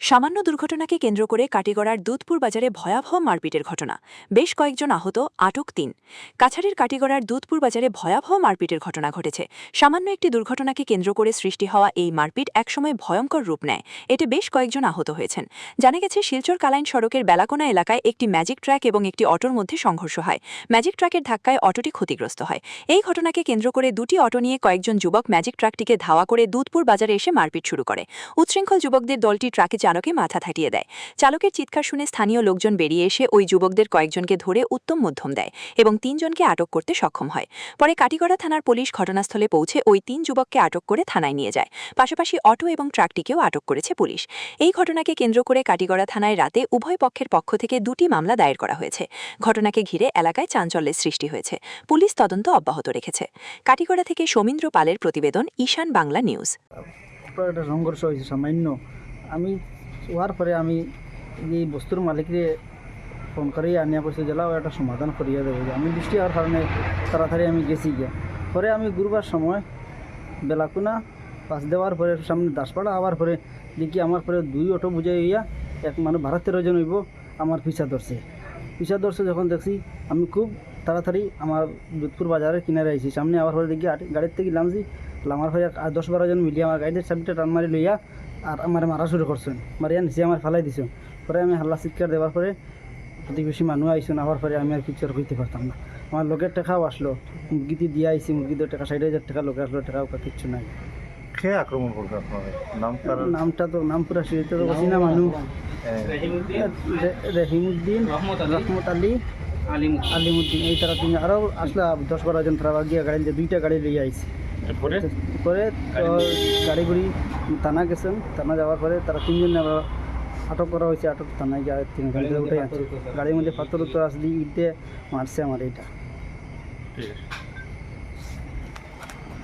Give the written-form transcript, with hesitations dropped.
সামান্য দুর্ঘটনাকে কেন্দ্র করে কাটিগড়ার দুধপুর বাজারে ভয়াবহ মারপিটের ঘটনা, বেশ কয়েকজন আহত, আটক ৩। কাছাড়ের কাটিগড়ার দুধপুর বাজারে ভয়াবহ মারপিটের ঘটনা ঘটেছে। সামান্য একটি দুর্ঘটনাকে কেন্দ্র করে সৃষ্টি হওয়া এই মারপিট একসময় ভয়ঙ্কর রূপ নেয়। এতে বেশ কয়েকজন আহত হয়েছেন। জানা গেছে, শিলচর কালাইন সড়কের বেলাকোনা এলাকায় একটি ম্যাজিক ট্রাক এবং একটি অটোর মধ্যে সংঘর্ষ হয়। ম্যাজিক ট্রাকের ধাক্কায় অটোটি ক্ষতিগ্রস্ত হয়। এই ঘটনাকে কেন্দ্র করে দুটি অটো নিয়ে কয়েকজন যুবক ম্যাজিক ট্রাকটিকে ধাওয়া করে দুধপুর বাজারে এসে মারপিট শুরু করে। উচ্ছৃঙ্খল যুবকদের দলটি ট্রাকে চালকে মাথা থাটিয়ে দেয়। চালকের চিৎকার শুনে স্থানীয় লোকজন বেরিয়ে এসে ওই যুবকদের কয়েকজনকে ধরে উত্তম মধ্যম দেয় এবং ৩ জনকে আটক করতে সক্ষম হয়। পরে কাটিগড়া থানার পুলিশ ঘটনাস্থলে পৌঁছে ওই ৩ যুবককে আটক করে থানায় নিয়ে যায়। পাশাপাশি অটো এবং ট্রাকটিকেও আটক করেছে পুলিশ। এই ঘটনাকে কেন্দ্র করে কাটিগড়া থানায় রাতে উভয় পক্ষের পক্ষ থেকে 2টি মামলা দায়ের করা হয়েছে। ঘটনাকে ঘিরে এলাকায় চাঞ্চল্যের সৃষ্টি হয়েছে। পুলিশ তদন্ত অব্যাহত রেখেছে। কাটিগড়া থেকে সৌমিন্দ্র পালের প্রতিবেদন, ঈশান বাংলা নিউজ। একটা সংঘর্ষ হয়েছে সামান্য। আমি হওয়ার পরে আমি এই বস্তুর মালিকরে ফোন করে আনিয়া করছি জেলাও একটা সমাধান করিয়া দেবো। আমি বৃষ্টি হওয়ার কারণে তাড়াতাড়ি আমি গেছি গিয়া। পরে আমি ঘুরবার সময় বেলাকুনা পাশ দেওয়ার পরে সামনে দাসপাড়া আবার পরে দেখি আমার পরে 2 অটো বুঝাই হইয়া এক মানুষ 12-13 জন হইব আমার পিছা ধরছে। যখন দেখছি আমি খুব তাড়াতাড়ি আমার দুধপুর বাজারের কিনারে আইছি। সামনে আবার পরে দেখি গাড়ির থেকে নামছি। আমার ভাই 10-12 জন মিলিয়ে আমার গাড়ির চাবিটা টান মারি লইয়া আর আমার মারা শুরু করছেন। মারিয়া নিচে আমার ফেলাই দিছেন। পরে আমি হাল্লা চিৎকার দেওয়ার পরে প্রতিবেশী মানুষ আইসুন। আবার পরে আমি আর কিছু আর হইতে পারতাম না। আমার লোকের টাকাও আসলো, মুরগিতে দিয়ে আইসি। মুরগিতে টাকা 60,000 টাকা লোকে আসলো, টাকা ওকা কিচ্ছু নাই। কে আক্রমণ করবে আপনাদের? নামটা তো নাম পুরা শুয়েতে তো বসি না মানুষ। রহিমউদ্দিন, রহমত আলী, আলিমুদ্দিন, এই তারা 3 আরও আসলে 10-12 জন তারা গিয়ে গাড়িতে 2টা গাড়ি লইয়া আইসি। পরে তো গাড়ি গুড়ি থানা গেছেন। থানা যাওয়ার পরে তারা 3 জন আটক করা হয়েছে। আটক থানায় গিয়ে 3 ঘন্টা উঠে আছে। গাড়ির মধ্যে পাথর উত্তর আসলে ইট দিয়ে মারছে আমার এইটা। ঠিক আছে।